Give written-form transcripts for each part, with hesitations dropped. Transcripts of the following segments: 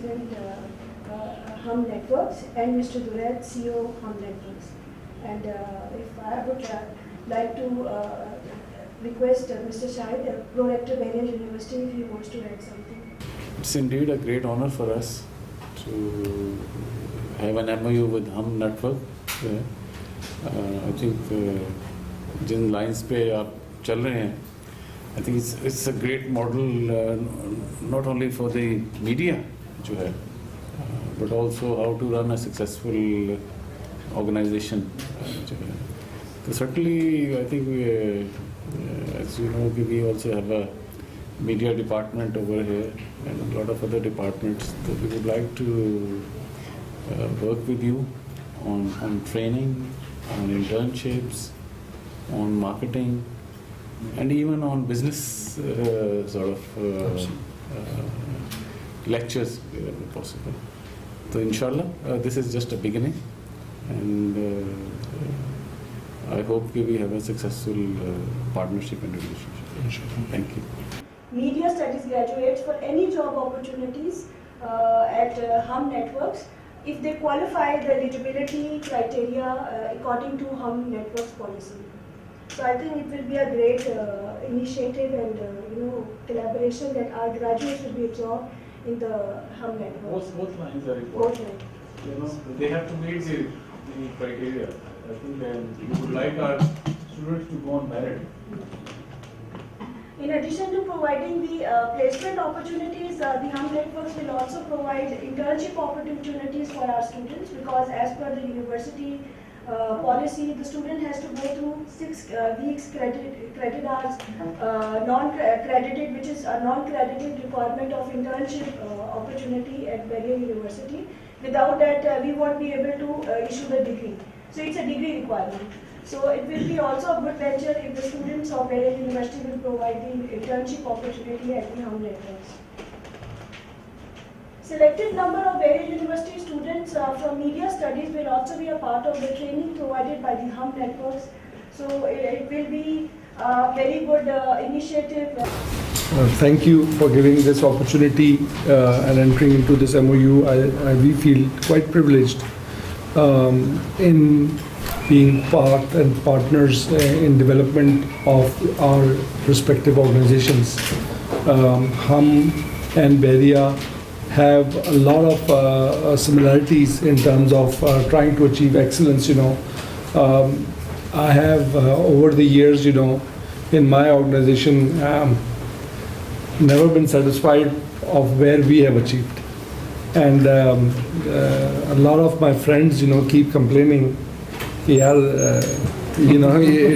Hum Networks, and Mr. Durad, CEO Hum Networks. And if I would like to request Mr. Shahid, Pro-Rector Beria University, if he wants to add something. It's indeed a great honor for us to have an MOU with Hum Network. I think jin lines pe aap chal rahe hain, I think it's a great model, not only for the media jo hai, but also how to run a successful organization. So certainly I think we, as you know, we also have a media department over here and a lot of other departments that we would like to work with you on training, on internships, on marketing, and even on business lectures wherever possible. So inshallah, this is just a beginning, and I hope we have a successful partnership and relationship. Inshallah. Thank you. Media studies graduates for any job opportunities at Hum Networks, if they qualify the eligibility criteria according to Hum Networks policy. So I think it will be a great initiative and collaboration that our graduates will be absorbed in the Hum Networks. Both lines are important. Both lines. They have to meet the criteria. I think we would like our students to go on merit. In addition to providing the placement opportunities, the Hum Networks will also provide internship opportunities for our students, because as per the university policy, the student has to go through 6 weeks credit hours, non-credited, which is a non-credited requirement of internship opportunity at Beria University. Without that, we won't be able to issue the degree. So it's a degree requirement. So it will be also a good venture if the students of Beria University will provide the internship opportunity at the Hum Networks. Selected number of Beria University students from media studies will also be a part of the training provided by the Hum Networks. So it will be a very good initiative. Thank you for giving this opportunity and entering into this MOU. We feel quite privileged in being part and partners in development of our respective organizations. Hum and Beria have a lot of similarities in terms of trying to achieve excellence. I have over the years, in my organization, never been satisfied of where we have achieved, and a lot of my friends, keep complaining. It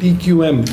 TQM.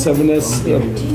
7S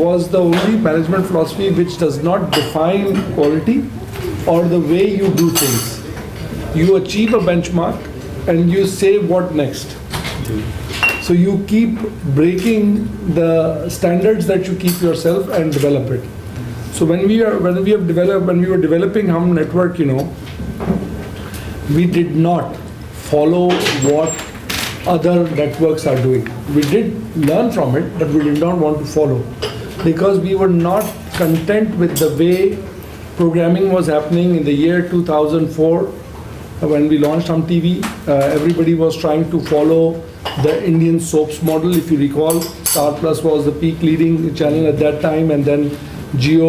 was the only management philosophy which does not define quality or the way you do things. You achieve a benchmark and you say what next. So you keep breaking the standards that you keep yourself and develop it. So when we were developing Hum Network, we did not follow what other networks are doing. We did learn from it, but we did not want to follow, because we were not content with the way programming was happening in the year 2004 when we launched Hum TV. Everybody was trying to follow the Indian soaps model. If you recall, Star Plus was the peak leading channel at that time, and then Jio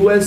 US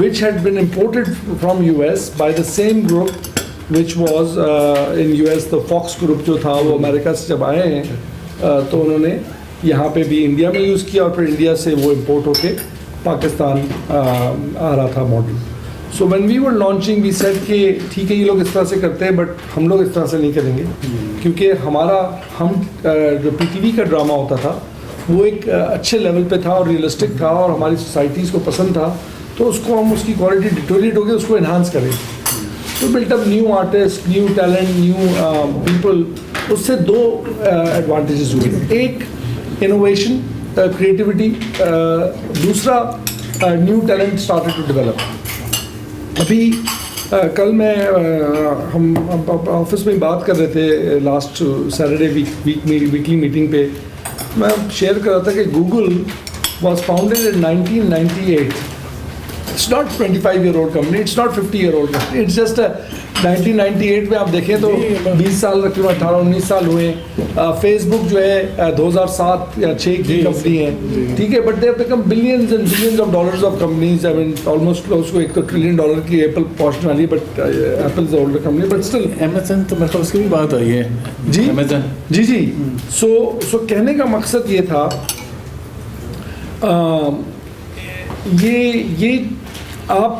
which had been imported from US by the same group which was in US, the Fox Group جو تھا وہ امریکہ سے جب آئے ہیں تو انہوں نے یہاں پہ بھی انڈیا میں یوز کیا اور پھر انڈیا سے وہ امپورٹ ہو کے پاکستان آ رہا تھا model. So when we were launching we set کہ ٹھیک ہے یہ لوگ اس طرح سے کرتے ہیں بٹ ہم لوگ اس طرح سے نہیں کریں گے, کیونکہ ہم جو پی ٹی وی کا ڈرامہ ہوتا تھا وہ ایک اچھے لیول پہ تھا اور ریئلسٹک تھا اور ہماری سوسائٹیز کو پسند تھا, تو اس کو ہم اس کی کوالٹی ڈیٹوریٹ ہو گئی, اس کو انہانس کریں. تو built up new artist, new talent, new people. اس سے دو ایڈوانٹیجز ہوئے, ایک انوویشن کریٹیوٹی, دوسرا new talent started to develop. ابھی کل میں ہم آفس میں بات کر رہے تھے لاسٹ سیٹرڈے ویکلی میٹنگ پہ, میں شیئر کر رہا تھا کہ Google was founded in 1998. It's not 25-year-old company, it's not 50-year-old company, it's just 1998 میں آپ دیکھیں تو 20 سال رکھے ہوئے, 18-19 سال ہوئے ہیں. فیس بک جو ہے 2007 یا 6 کی کمپنی ہے, ٹھیک ہے, but they have become billions and billions of dollars of companies. I mean almost close to $1 trillion کی ایپل پہنچنے والی ہے, but Apple is older company but still. Amazon تو میرے خیال اس کی بھی بات آئی ہے. جی Amazon. جی. سو کہنے کا مقصد یہ تھا, یہ آپ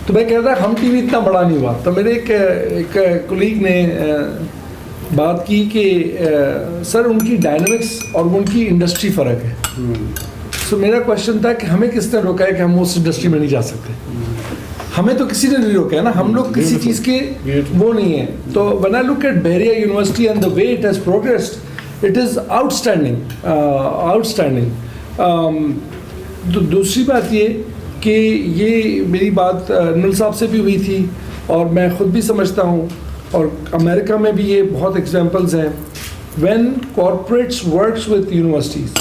تو میں کہہ رہا تھا ہم ٹی وی اتنا بڑا نہیں ہوا, تو میرے ایک کولیگ نے بات کی کہ سر ان کی ڈائنامکس اور ان کی انڈسٹری فرق ہے. سو میرا کوشچن تھا کہ ہمیں کس نے روکا ہے کہ ہم اس انڈسٹری میں نہیں جا سکتے. ہمیں تو کسی نے نہیں روکا ہے نا, ہم لوگ کسی چیز کے وہ نہیں ہیں. تو when I look at بحریہ university and the way it has progressed, it is outstanding. دوسری بات یہ کہ یہ میری بات انل صاحب سے بھی ہوئی تھی اور میں خود بھی سمجھتا ہوں, اور امریکہ میں بھی یہ بہت ایگزامپلز ہیں. When corporates works with universities,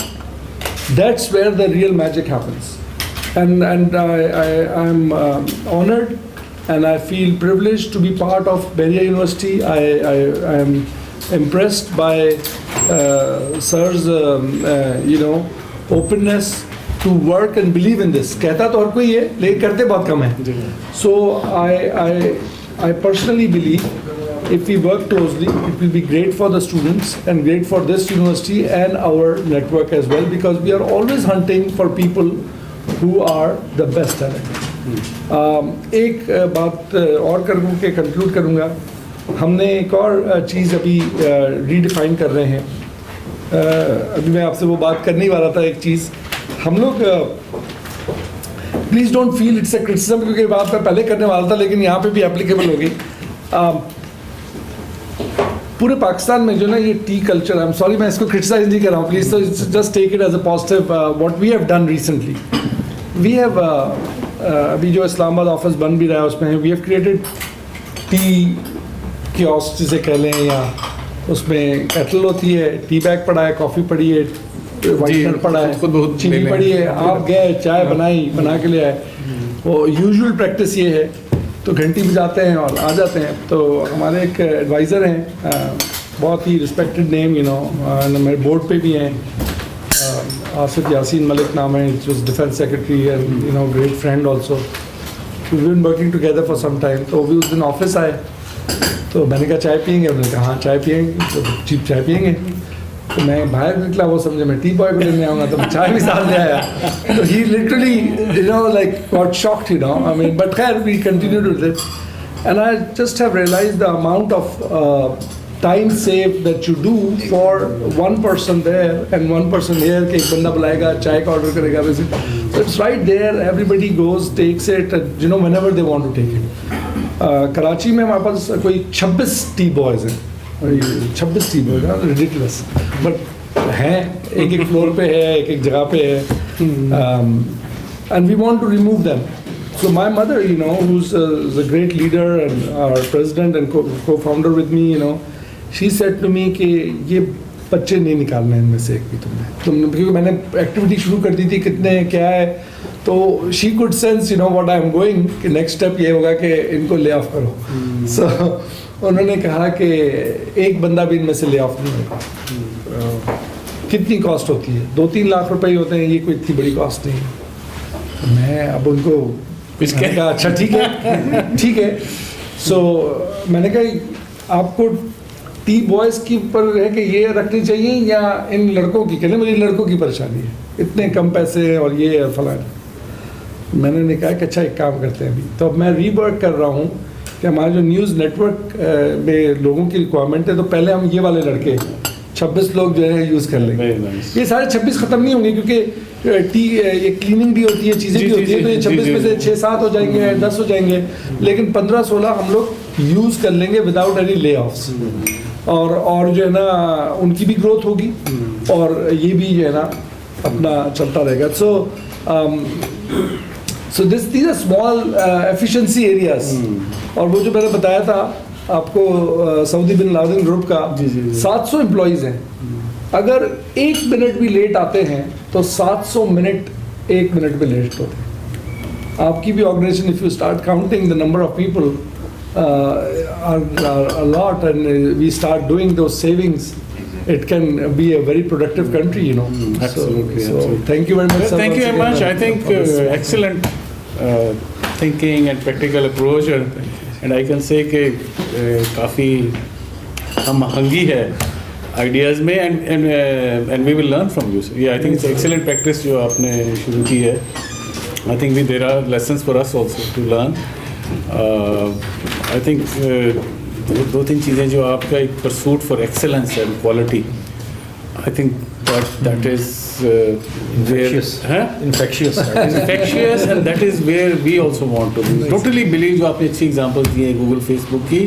that's where the real magic happens. And I am honoured and I feel privileged to be part of Bahariya University. I am impressed by sir's openness to work and believe in this. کہتا تو ہر کوئی ہے لیکن کرتے بہت کم ہیں. So I personally believe if we work closely, it will be great for the students and great for this university and our network as well, because we are always hunting for people who are the best talent. ایک بات اور کروں کہ conclude کروں گا. ہم نے ایک اور چیز ابھی ریڈیفائن کر رہے ہیں. ابھی میں آپ سے وہ بات کرنے والا تھا. ایک چیز ہم لوگ, please don't feel it's a criticism, کیونکہ بات میں پہلے کرنے والا تھا لیکن یہاں پہ بھی اپلیکیبل ہوگی. پورے پاکستان میں جو نا یہ T culture, I am sorry میں اس کو کرٹیسائز نہیں کر رہا ہوں پلیز, تو just take it as a positive. What we have done recently, we have ابھی جو اسلام آباد آفس بن بھی رہا ہے اس میں we have created tea kiosk جسے کہہ لیں, یا اس میں کیٹل ہوتی ہے, ٹی بیگ پڑا ہے, کافی پڑی ہے, وائٹنر پڑا ہے, چینی پڑی ہے, آپ گئے چائے بنا کے لے آئے. وہ یوزول پریکٹس یہ ہے, تو گھنٹی بجاتے ہیں اور آ جاتے ہیں. تو ہمارے ایک ایڈوائزر ہیں, بہت ہی رسپیکٹڈ نیم, ہمارے بورڈ پہ بھی ہیں, آصف یاسین ملک نام ہے, defence secretary and great friend also. We been working together for some time. تو وہ اس دن آفس آئے تو میں نے کہا چائے پئیں گے, انہوں نے کہا ہاں چائے پئیں گے, تو چیپ چائے پئیں گے. تو میں باہر نکلا, وہ سمجھے میں ٹی بوائے کو لینے آؤں گا, تو میں چائے بھی ساتھ لے آیا. تو he literally like got shocked, I mean, but خیر we continued with it. And I just have realized the amount of time saved that you do for one person there and one person here. کہ ایک بندہ بلائے گا, چائے کا order کرے گا, so it's right there, everybody goes, takes it, and whenever they want to take it. Karachi میں ہمارے پاس کوئی 26 ٹی بوائز ہیں, 26 ٹی بوائز, ridiculous, بٹ ہیں, ایک ایک فلور پہ ہے, ایک ایک جگہ پہ ہے, and we want to remove them. So my mother, who's a great leader and our president and co-founder with me, she said to me کہ یہ بچے نہیں نکالنا ان میں سے ایک بھی تم نے, کیونکہ میں نے ایکٹیویٹی شروع کر دی تھی, کتنے کیا ہے, تو she could sense what I am going, کہ نیکسٹ اسٹیپ یہ ہوگا کہ ان کو لے آف کرو. سو انہوں نے کہا کہ ایک بندہ بھی ان میں سے لے آف نہیں ہوگا. کتنی کاسٹ ہوتی ہے, 2-3 لاکھ روپے ہوتے ہیں, یہ کوئی اتنی بڑی کاسٹ نہیں. میں اب ان کو کہا اچھا ٹھیک ہے. سو میں نے کہا آپ کو ٹی بوائز کی پر ہے کہ یہ رکھنی چاہیے یا ان لڑکوں کی؟ کہنے مجھے لڑکوں کی پریشانی ہے، اتنے کم پیسے ہیں اور یہ فلاں. میں نے کہا کہ اچھا ایک کام کرتے ہیں ابھی تو اب میں ری ورک کر رہا ہوں کہ ہمارے جو نیوز نیٹ ورک میں لوگوں کی ریکوائرمنٹ ہے تو پہلے ہم یہ والے لڑکے 26 لوگ جو ہے یوز کر لیں گے. یہ سارے 26 ختم نہیں ہوں گے کیونکہ یہ کلیننگ بھی ہوتی ہے، چیزیں بھی ہوتی ہیں، تو یہ 26 میں سے 6-7 ہو جائیں گے، 10 ہو جائیں گے، لیکن 15-16 ہم لوگ یوز کر لیں گے وداؤٹ اینی لے آفس. اور جو ہے نا ان کی بھی گروتھ ہوگی اور یہ بھی جو ہے نا اپنا چلتا رہے گا. So these are small efficiency areas. اور وہ جو میں نے بتایا تھا آپ کو سعودی بن لادن گروپ کا 700 امپلائیز ہیں. اگر 1 منٹ بھی لیٹ آتے ہیں تو 700 منٹ 1 منٹ میں لیٹ ہوتے ہیں. آپ کی بھی organisation if you start counting the number of people a lot and we start doing those savings, it can be a very productive country, you know. Absolutely. So thank you very much, sir. Thank you very much. I think excellent thinking and practical approach, and I can say کہ کافی ہم ہنگی ہے ideas میں and we will learn from you. Yeah, I think it's excellent practice جو آپ نے شروع کی ہے. I think there are lessons for us also to learn. I think 2-3 چیزیں جو آپ کا ایک pursuit for excellence and quality, I think that is infectious and that is where we also want to be. Totally believe جو آپ نے اچھی examples دی ہیں گوگل فیس بک کی،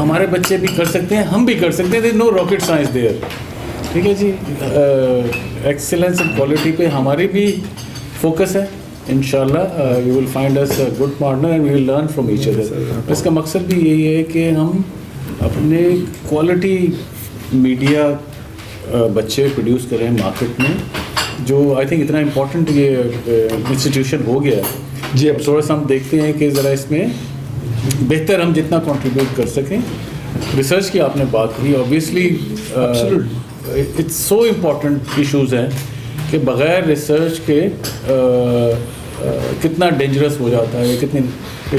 ہمارے بچے بھی کر سکتے ہیں، ہم بھی کر سکتے ہیں. there is no rocket science there. ٹھیک ہے جی، ایکسلنس اینڈ کوالٹی پہ ہماری بھی فوکس ہے. انشاءاللہ you will find us a good partner and we will learn from each other. اس کا مقصد بھی یہی ہے کہ ہم اپنے کوالٹی میڈیا بچے پروڈیوس کریں مارکیٹ میں، جو آئی تھنک اتنا امپورٹنٹ یہ انسٹیٹیوشن ہو گیا ہے. جی اب تھوڑا سا ہم دیکھتے ہیں کہ ذرا اس میں بہتر ہم جتنا کنٹریبیوٹ کر سکیں. ریسرچ کی آپ نے بات کی، obviously it's so important issues ہیں کہ بغیر ریسرچ کے کتنا ڈینجرس ہو جاتا ہے، کتنی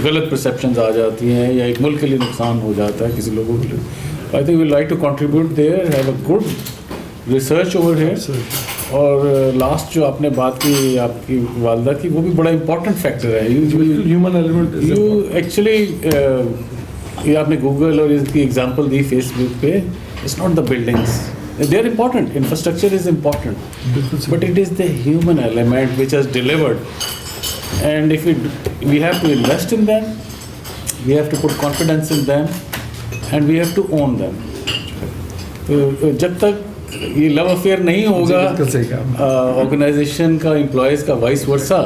غلط پرسیپشنز آ جاتی ہیں یا ایک ملک کے لیے نقصان ہو جاتا ہے کسی لوگوں کے لیے. I think we like to contribute there, have a good research over here. اور لاسٹ جو آپ نے بات کی آپ کی والدہ کی، وہ بھی بڑا امپورٹنٹ فیکٹر ہے. ہیومن ایلیمنٹ یو ایکچولی یہ آپ نے گوگل اور اس کی ایگزامپل دی فیس بک پہ، it's not the buildings. They are important, infrastructure is important, but it is the human element which has delivered, and if we have to invest in them, we have to put confidence in them, and we have to own them. جب تک یہ لو affair نہیں ہوگا organization کا employees کا vice versa,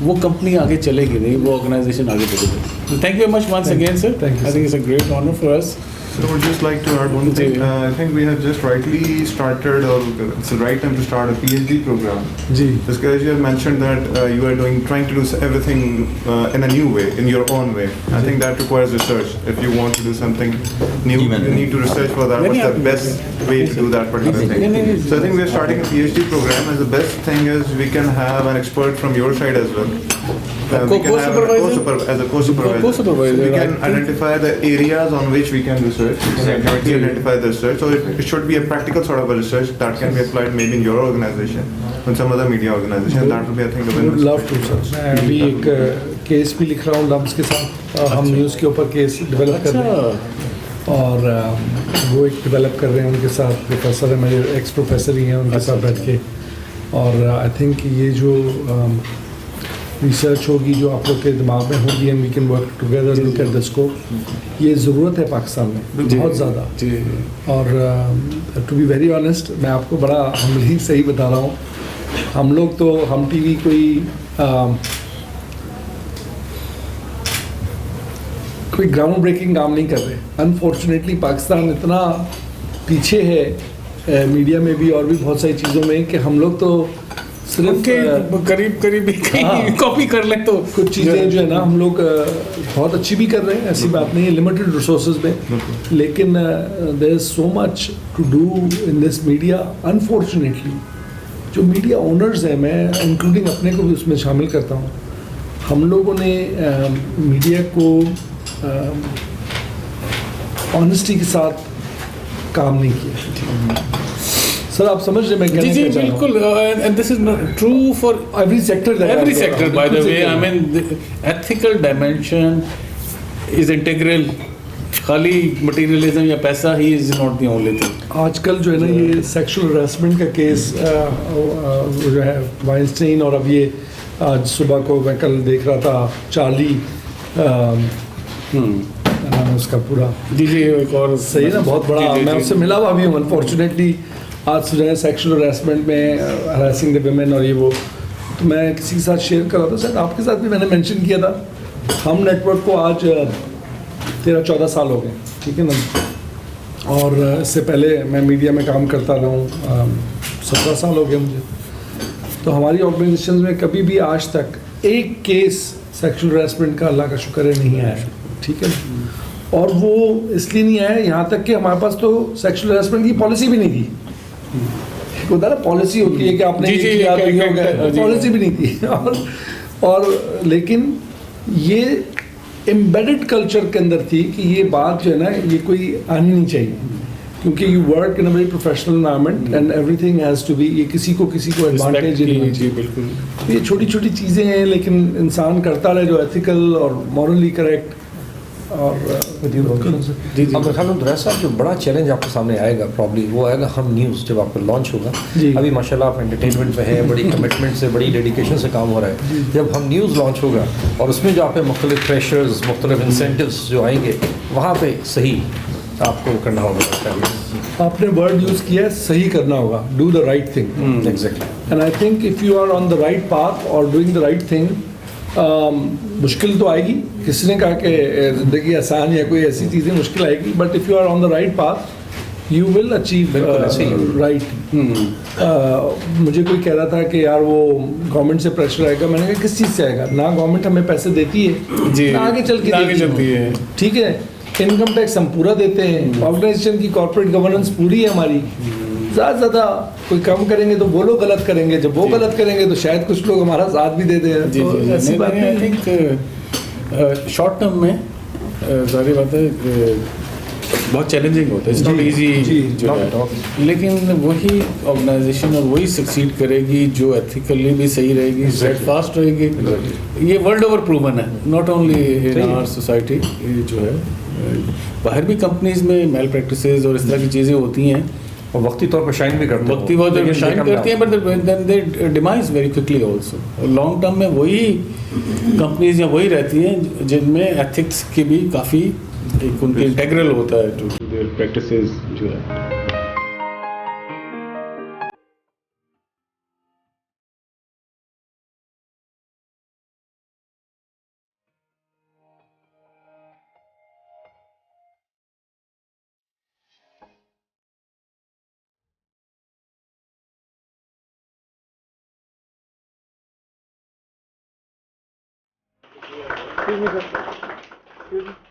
وہ company آگے چلے گی نہیں، وہ آرگنائزیشن آگے چلے گی. Thank you very much once again, sir. I think it's a great honor for us. So I would just like to add one thing. I think we have just rightly started, or it's the right time to start a PhD program. Just as you have mentioned that you are trying to do everything in a new way, in your own way. I think that requires research. If you want to do something new, you need to research for that. What's the best way to do that particular thing? So I think we are starting a PhD program, and the best thing is we can have an expert from your side as well. We can have a co-supervisor. So we can identify the areas on which we can research. We can exactly identify the research. So it should be a practical sort of a research that can be applied maybe in your organization, in some other media organization. That would be, I think, a win-win. Love to, sir. میں ابھی ایک case بھی لکھ رہا ہوں لمس کے ساتھ. ہم نیوز کے اوپر کیس ڈیولپ کر رہے ہیں اور وہ ایک ڈیولپ کر رہے ہیں ان کے ساتھ. پروفیسر ہیں میرے، ایکس پروفیسر ہی ہیں، ان کے ساتھ بیٹھ کے. اور آئی تھنک یہ جو ریسرچ ہوگی جو آپ لوگ کے دماغ میں ہوگی، and we can work together look at the scope. یہ ضرورت ہے پاکستان میں بہت زیادہ. اور ٹو بی ویری آنیسٹ میں آپ کو بڑا ہمبلی صحیح بتا رہا ہوں، ہم لوگ تو ہم ٹی وی کوئی گراؤنڈ بریکنگ کام نہیں کر رہے. انفارچونیٹلی پاکستان اتنا پیچھے ہے میڈیا میں بھی اور بھی بہت ساری چیزوں میں کہ ہم لوگ تو صرف قریب کاپی کر لیں. تو کچھ چیزیں جو ہے نا ہم لوگ بہت اچھی بھی کر رہے ہیں، ایسی بات نہیں ہے، لمیٹڈ ریسورسز میں، لیکن there is so much to do in this media. Unfortunately جو میڈیا اونرز ہیں، میں انکلوڈنگ اپنے کو بھی اس میں شامل کرتا ہوں، ہم لوگوں نے میڈیا کو آنیسٹی کے ساتھ کام نہیں کیا. سر آپ سمجھ رہے میں جی جی بالکل, and this is true for every sector by the way. I mean the ethical dimension is integral. خالی مٹیریلزم یا پیسہ ہی is not the only thing. آج کل جو ہے نا یہ سیکشل ہراسمنٹ کا کیس جو ہے وائنسٹین, اور اب یہ آج صبح کو میں کل دیکھ رہا تھا چارلی اس کا پورا جی جی ایک اور صحیح نا, بہت بڑا. میں اس سے ملا ہوا بھی ہوں انفارچونیٹلی. آج جو ہے سیکشل ہراسمنٹ میں ہراسنگ دا ویمن اور یہ وہ, تو میں کسی کے ساتھ شیئر کر رہا تھا, شاید آپ کے ساتھ بھی میں نے مینشن کیا تھا. ہم نیٹ ورک کو آج 13-14 سال ہو گئے, ٹھیک ہے نا, اور اس سے پہلے میں میڈیا میں کام کرتا رہا ہوں, 17 سال ہو گئے مجھے. تو ہماری آرگنائزیشن میں کبھی بھی آج تک ایک کیس سیکشل ہراسمنٹ کا اللہ کا شکر ہے نہیں آیا, ٹھیک ہے. اور وہ اس لیے نہیں آیا, یہاں تک کہ ہمارے پاس تو سیکشل ہراسمنٹ کی پالیسی بھی نہیں تھی. ہوتا نا پالیسی ہوتی ہے کہ آپ نے پالیسی بھی نہیں تھی, اور لیکن یہ امبیڈڈ کلچر کے اندر تھی کہ یہ بات جو ہے نا یہ کوئی آنی نہیں چاہیے, کیونکہ you work in a very professional environment and everything has to be, یہ کسی کو ایڈوانٹیج نہیں چاہیے. بالکل یہ چھوٹی چھوٹی چیزیں ہیں, لیکن انسان کرتا رہے جو ایتھیکل اور مورلی کریکٹ. اور اب خیال درائز صاحب جو بڑا چیلنج آپ کے سامنے آئے گا پرابلی وہ آئے گا ہم نیوز, جب آپ کا لانچ ہوگا. ابھی ماشاء اللہ آپ انٹرٹینمنٹ پہ ہیں, بڑی کمٹمنٹ سے بڑی ڈیڈیکیشن سے کام ہو رہا ہے. جب ہم نیوز لانچ ہوگا اور اس میں جو آپ کے مختلف پریشرز, مختلف انسینٹیوز جو آئیں گے, وہاں پہ صحیح آپ کو کرنا ہوگا. آپ نے ورڈ یوز کیا ہے صحیح کرنا ہوگا, do the right thing. Exactly. And I think if you are on the right path اور ڈوئنگ دا رائٹ تھنگ, مشکل تو آئے گی, کسی نے کہا کہ زندگی آسان یا کوئی ایسی چیزیں مشکل آئے گی, but if you are on the right path you will achieve right. مجھے کوئی کہہ رہا تھا کہ یار وہ گورنمنٹ سے پریشر آئے گا, میں نے کہا کس چیز سے آئے گا, نہ گورنمنٹ ہمیں پیسے دیتی ہے, نہ آگے چل کے دیتی ہے, ٹھیک ہے. انکم ٹیکس ہم پورا دیتے ہیں, آرگنائزیشن کی کارپوریٹ گورننس پوری ہے ہماری. زیادہ سے زیادہ کوئی کم کریں گے تو وہ لوگ غلط کریں گے, جب وہ غلط کریں گے تو شاید کچھ لوگ ہمارا ساتھ بھی دے دیں. ایسی بات نہیں. شارٹ ٹرم میں ظاہر بات ہے بہت چیلنجنگ ہوتا ہے, اٹس ناٹ ایزی جو ہے, لیکن وہی آرگنائزیشن اور وہی سکسیڈ کرے گی جو ایتھیکلی بھی صحیح رہے گی, اسٹیڈ فاسٹ رہے گی. یہ ورلڈ اوور پروون ہے, not only in our society. جو ہے باہر بھی کمپنیز میں میل پریکٹسز اور اس طرح کی چیزیں ہوتی ہیں, اور وقتی طور پر شائن بھی کرتے ہیں, وقتی طور پر شائن کرتی ہیں, but then they demise very quickly also. Long term میں وہی کمپنیز یا وہی رہتی ہیں جن میں ایتھکس کی بھی کافی ایک ان کی انٹیگرل ہوتا ہے ٹو دیئر پریکٹسز جو ہے. Excuse me, sir. Excuse me.